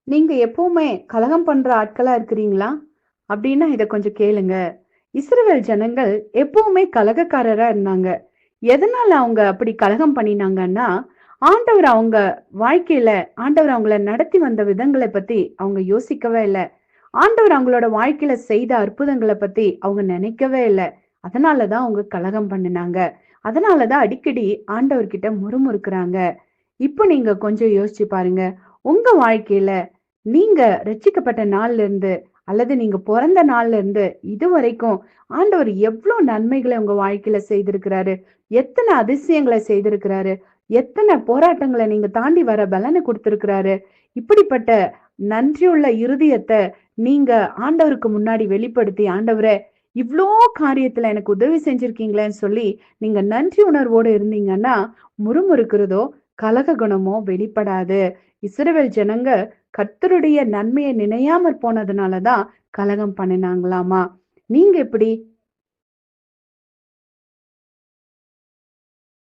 நீங்க எப்பவுமே கலகம் பண்ற ஆட்களா இருக்கிறீங்களா? அப்படின்னா இத கொஞ்சம் கேளுங்க. இஸ்ரவேல் ஜனங்கள் எப்பவுமே கலகக்காரரா இருந்தாங்க. எதனால அவங்க அப்படி கலகம் பண்ணினாங்கன்னா, ஆண்டவர் அவங்க வாழ்க்கையில ஆண்டவர் அவங்கள நடத்தி வந்த விதங்கள பத்தி அவங்க யோசிக்கவே இல்ல. ஆண்டவர் அவங்களோட வாழ்க்கையில செய்த அற்புதங்கள பத்தி அவங்க நினைக்கவே இல்ல. அதனால தான் அவங்க கலகம் பண்ணுனாங்க. அதனால தான் அடிக்கடி ஆண்டவர்கிட்ட முறுமுறுக்குறாங்க. இப்ப நீங்க கொஞ்சம் யோசிச்சு பாருங்க. உங்க வாழ்க்கையில நீங்க ரட்சிக்கப்பட்ட நாள்ல இருந்து அல்லது நீங்க பொறந்த நாள்ல இருந்து இதுவரைக்கும் ஆண்டவர் எவ்ளோ நன்மைகளை உங்க வாழ்க்கையில செய்திருக்கிறாரு. எத்தனை அதிசயங்களை செய்திருக்கிறாரு. எத்தனை போராட்டங்களை நீங்க தாண்டி வர பலனை கொடுத்திருக்கிறாரு. இப்படிப்பட்ட நன்றியுள்ள இருதயத்த நீங்க ஆண்டவருக்கு முன்னாடி வெளிப்படுத்தி, ஆண்டவரே இவ்ளோ காரியத்துல எனக்கு உதவி செஞ்சிருக்கீங்களேன்னு சொல்லி நீங்க நன்றி உணர்வோடு இருந்தீங்கன்னா, முறுமுறுக்கிறதோ கலக குணமோ வெளிப்படாது. இஸ்ரவேல் ஜனங்க கர்த்தருடைய நன்மையை நினையாமற் போனதுனால தான் கலகம் பண்ணினாங்களாமா. நீங்க எப்படி?